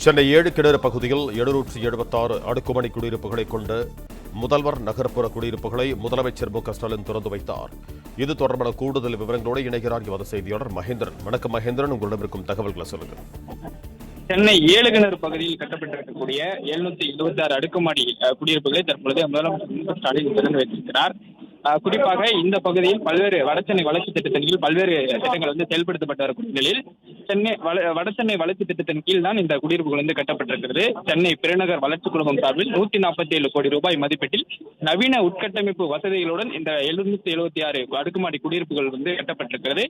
சென்னை 7 கிணறு பகுதியில் 776 அடுக்குமாடி குடியிருப்புகளை கொண்ட முதல்வர் நகர்ப்புற குடியிருப்புகளை முதலமைச்சர் மு.க.ஸ்டாலின் திறந்து வைத்தார். இது தொடர்பான கூடுதல் விவரங்களோடு இணைகிறார் எமது செய்தியாளர் மகேந்திரன். வணக்கம் மகேந்திரன், உங்களிடம் இருக்கும் தகவல்களை சொல்லுங்கள். சென்னை 7 கிணறு பகுதியில் கட்டப்பட்டிருக்கக்கூடிய 776 அடுக்குமாடி குடியிருப்புகளை தற்பொழுது முதலமைச்சர் மு.க.ஸ்டாலின் திறந்து வைத்திருக்கிறார். குறிப்பாக இந்த பகுதியில் பல்வேறு வடசென்னை வளர்ச்சி திட்டத்தின் கீழ் பல்வேறு திட்டங்கள் செயல்படுத்தப்பட்டு வரக்கூடிய நிலையில் வடசென்னை வளர்ச்சி திட்டத்தின் கீழ் தான் இந்த குடியிருப்புகள் கட்டப்பட்டிருக்கிறது. சென்னை பெருநகர் வளர்ச்சி குழுமம் சார்பில் 147 கோடி ரூபாய் மதிப்பீட்டில் நவீன உட்கட்டமைப்பு வசதிகளுடன் இந்த 776 அடுக்குமாடி குடியிருப்புகள் கட்டப்பட்டிருக்கிறது.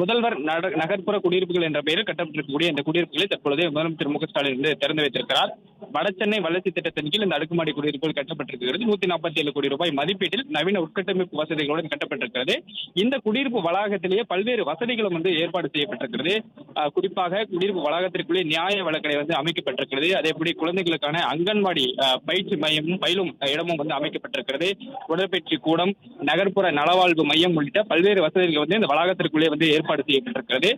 முதல்வர் நகர்ப்புற குடியிருப்புகள் என்ற பெயரில் கட்டப்பட்டிருக்கக்கூடிய இந்த குடியிருப்புகளை தற்பொழுது முதலமைச்சர் மு.க.ஸ்டாலின் திறந்து வைத்திருக்கிறார். வடசென்னை வளர்ச்சி திட்டத்தின் கீழ் இந்த அடுக்குமாடி குடியிருப்புகள் கட்டப்பட்டிருக்கிறது. 147 கோடி ரூபாய் மதிப்பீட்டில் நவீன உட்கட்டமைப்பு வசதிகளுடன் கட்டப்பட்டிருக்கிறது. இந்த குடியிருப்பு வளாகத்திலேயே பல்வேறு வசதிகளும் ஏற்பாடு செய்யப்பட்டிருக்கிறது. குறிப்பாக குடியிருப்பு வளாகத்திற்குள்ளே நியாய விலைக்கடை அமைக்கப்பட்டிருக்கிறது. அதேபடி குழந்தைகளுக்கான அங்கன்வாடி பயிற்சி மையமும் பயிலும் இடமும் அமைக்கப்பட்டிருக்கிறது. உடற்பயிற்சி கூடம், நகர்ப்புற நலவாழ்வு மையம் உள்ளிட்ட பல்வேறு வசதிகள் இந்த வளாகத்திற்குள்ளே ஏற்பாடு செய்யப்பட்டிருக்கிறது.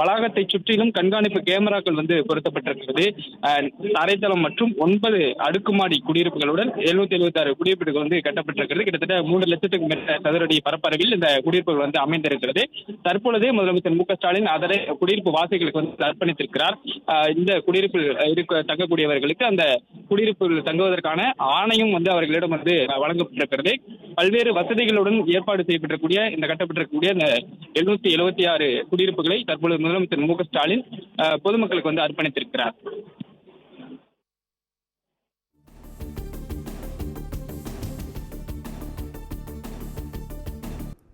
வளாகத்தை சுற்றிலும் கண்காணிப்பு கேமராக்கள் பொருத்தப்பட்டிருக்கிறது. தரைத்தளம் மற்றும் 9 அடுக்குமாடி குடியிருப்புகளுடன் 776 குடியிருப்புகள் கட்டப்பட்டிருக்கிறது. கிட்டத்தட்ட 3 லட்சத்துக்கு மேற்பட்ட சதுரடி பரப்பளவில் இந்த குடியிருப்புகள் அமைந்திருக்கிறது. தற்பொழுது முதலமைச்சர் மு.க.ஸ்டாலின் அதனை குடியிருப்பு வாசிகளுக்கு அர்ப்பணித்திருக்கிறார். இந்த குடியிருப்பில் தங்கக்கூடியவர்களுக்கு அந்த குடியிருப்புகள் தங்குவதற்கான ஆணையும் அவர்களிடம் வழங்கப்பட்டிருக்கிறது. பல்வேறு வசதிகளுடன் ஏற்பாடு செய்யப்பட்டிருக்கூடிய இந்த கட்டப்பட்டிருக்கக்கூடிய இந்த 776 குடியிருப்புகளை தற்பொழுது முதலமைச்சர் மு.க.ஸ்டாலின் பொதுமக்களுக்கு அர்ப்பணித்திருக்கிறார்.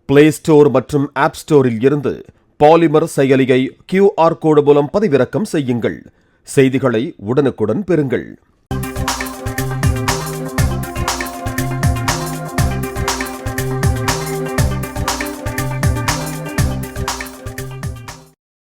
பிளே ஸ்டோர் மற்றும் ஆப் ஸ்டோரில் இருந்து பாலிமர் செயலியை QR கோடு மூலம் பதிவிறக்கம் செய்யுங்கள். செய்திகளை உடனுக்குடன் பெறுங்கள்.